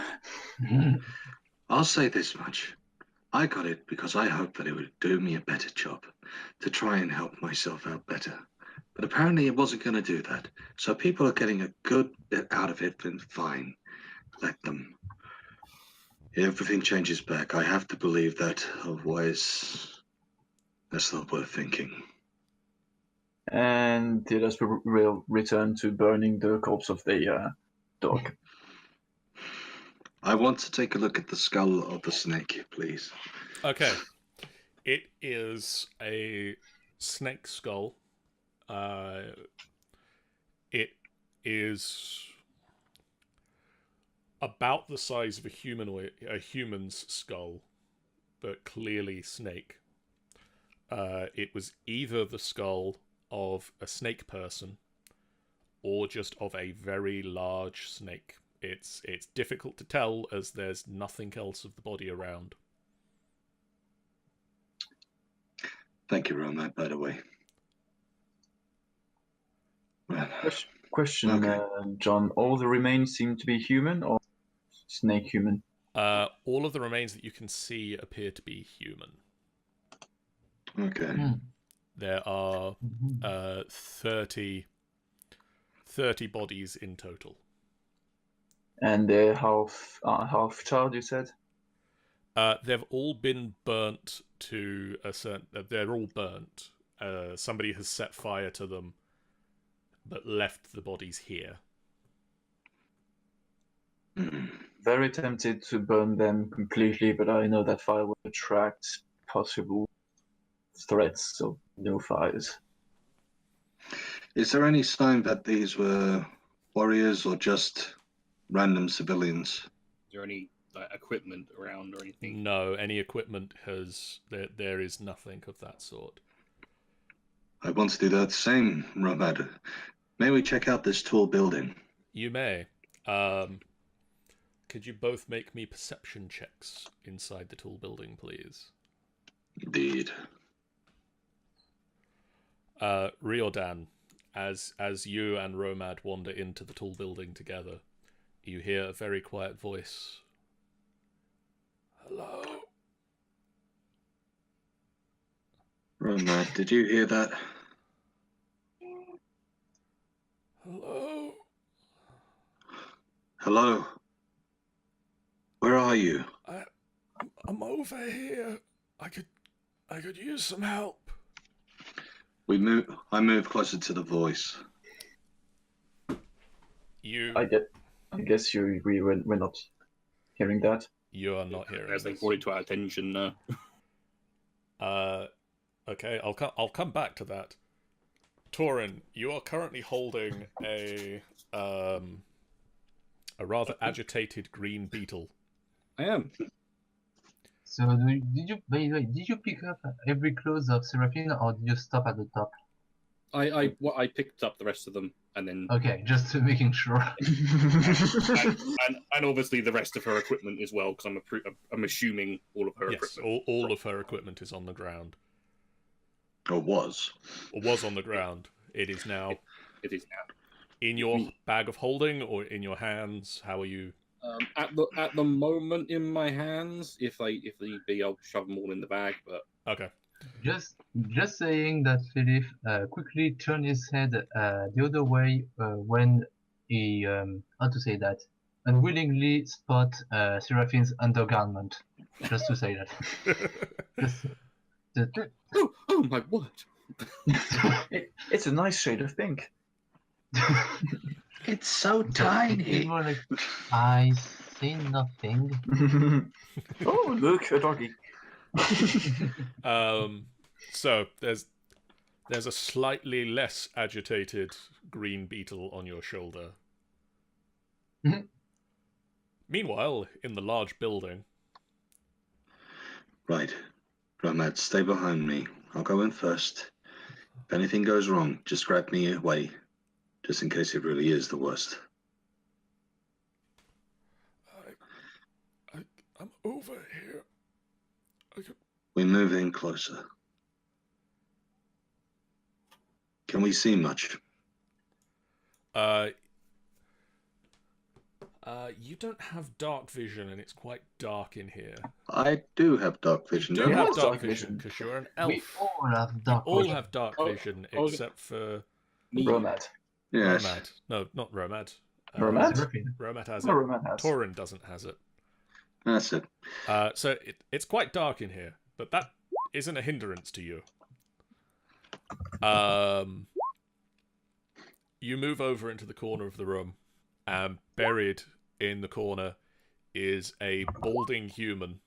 I'll say this much. I got it because I hoped that it would do me a better job, to try and help myself out better. But apparently it wasn't going to do that. So people are getting a good bit out of it, then fine. Let them. Everything changes back. I have to believe that, otherwise that's not worth thinking. And Theodas will return to burning the corpse of the dog. I want to take a look at the skull of the snake, please. Okay. It is a snake skull. It is about the size of a human's skull, but clearly snake. It was either the skull of a snake person or just of a very large snake. It's difficult to tell as there's nothing else of the body around. Thank you, Romad, by the way. Well, Question, Okay. John. All the remains seem to be human or snake human? All of the remains that you can see appear to be human. okay. There are 30 bodies in total. And they're half charred, you said? They've all been burnt to a certain... They're all burnt. Somebody has set fire to them, but left the bodies here. Very tempted to burn them completely, but I know that fire will attract possible threats, so no fires. Is there any sign that these were warriors or just random civilians? Is there any equipment around or anything? No, any equipment has... There is nothing of that sort. I want to do that same, Romad. May we check out this tall building? You may. Could you both make me perception checks inside the tall building, please? Indeed. Riordan, as you and Romad wander into the tall building together, you hear a very quiet voice. Hello? Romad, did you hear that? Hello? Hello? Where are you? I'm over here. I could use some help. I move closer to the voice. I guess you agree we're not hearing that. You are not hearing As they this. brought it to our attention now. Okay, I'll come back to that. Torin, you are currently holding a rather agitated green beetle. I am. So did you, by the way, did you pick up every clothes of Seraphine, or did you stop at the top? I picked up the rest of them and then Okay, just making sure. and obviously the rest of her equipment as well, because I'm assuming all of her Yes, equipment. all of her equipment is on the ground. Or was. Or was on the ground. It is now. It is now. In your bag of holding or in your hands? How are you? At the moment in my hands. If need be, I'll shove them all in the bag. But Okay. Just saying that Philip quickly turned his head the other way when he, how to say that, unwillingly spot Seraphine's undergarment. Just to say that. oh my word! It's a nice shade of pink. It's so It's tiny. more like, I see nothing. Oh, look, a doggy. So there's a slightly less agitated green beetle on your shoulder. Mhm. Meanwhile, in the large building. Right. Romad, stay behind me. I'll go in first. If anything goes wrong, just grab me away. Just in case it really is the worst. I'm over here. We move in closer. Can we see much? You don't have dark vision, and it's quite dark in here. I do have dark vision. You do don't I? have dark vision because you're an elf. We all have dark You all vision. have dark vision except for Romad. Yes. Romad. No, not Romad. Romad? Seraphine. Romad has No, it. Romad has. Torin doesn't has it. That's it. So it's quite dark in here, but that isn't a hindrance to you. You move over into the corner of the room, and buried in the corner is a balding human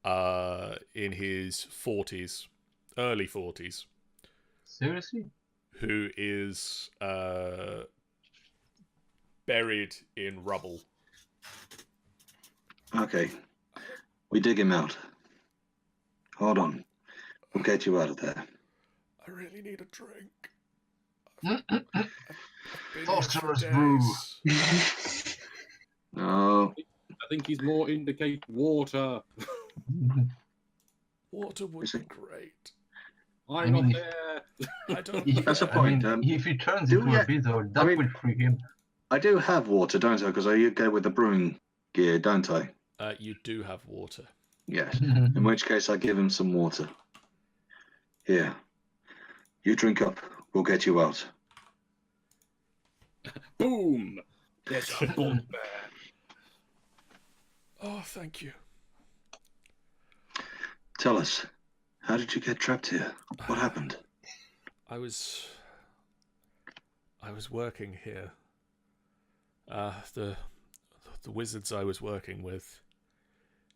in his 40s, early 40s, Seriously? who is buried in rubble. Okay. We dig him out. Hold on. We'll get you out of there. I really need a drink. Sorcerer's brew. No. I think he's more indicate water. Water would Is be it- great. I'm I mean, not there. I don't. That's a care. point. If he turns do into we- a beetle, that mean- will free him. I do have water, don't I? Because I go with the brewing gear, don't I? You do have water. Yes. In which case, I give him some water. Here. You drink up. We'll get you out. Boom! There's a bugbear. Oh, thank you. Tell us, how did you get trapped here? What happened? I was working here. The wizards I was working with,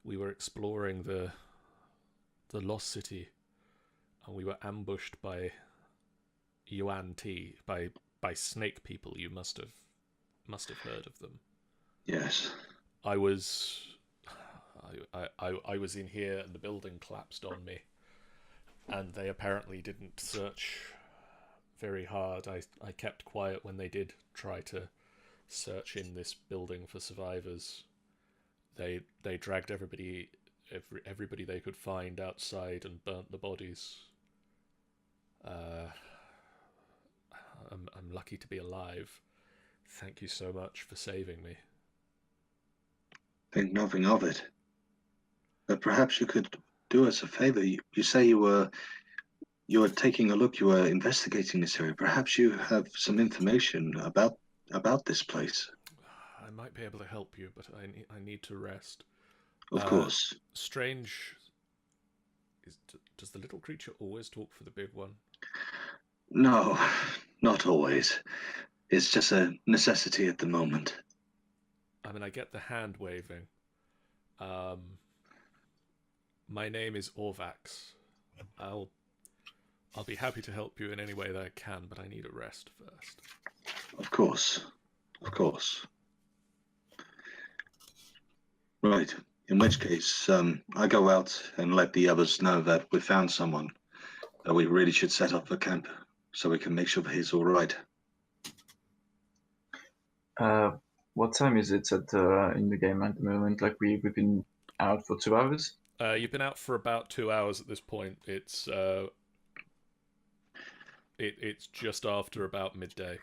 we were exploring the lost city, and we were ambushed by Yuan Ti, by snake people. You must have heard of them. Yes. I was in here, and the building collapsed on me, and they apparently didn't search very hard. I kept quiet when they did try to search in this building for survivors. They dragged everybody they could find outside and burnt the bodies. I'm lucky to be alive. Thank you so much for saving me. Think nothing of it. But perhaps you could do us a favor. You say you were you were taking a look, you were investigating this area. Perhaps you have some information about this place. I might be able to help you, but I need to rest. Of course. Strange. Does the little creature always talk for the big one? No, not always. It's just a necessity at the moment. I mean, I get the hand waving. My name is Orvax. I'll be happy to help you in any way that I can, but I need a rest first. Of course. Of course. Right. In which case, I go out and let the others know that we found someone, that we really should set up a camp so we can make sure that he's all right. What time is it in the game at the moment? Like we've been out for 2 hours? You've been out for about 2 hours at this point. It's just after about midday.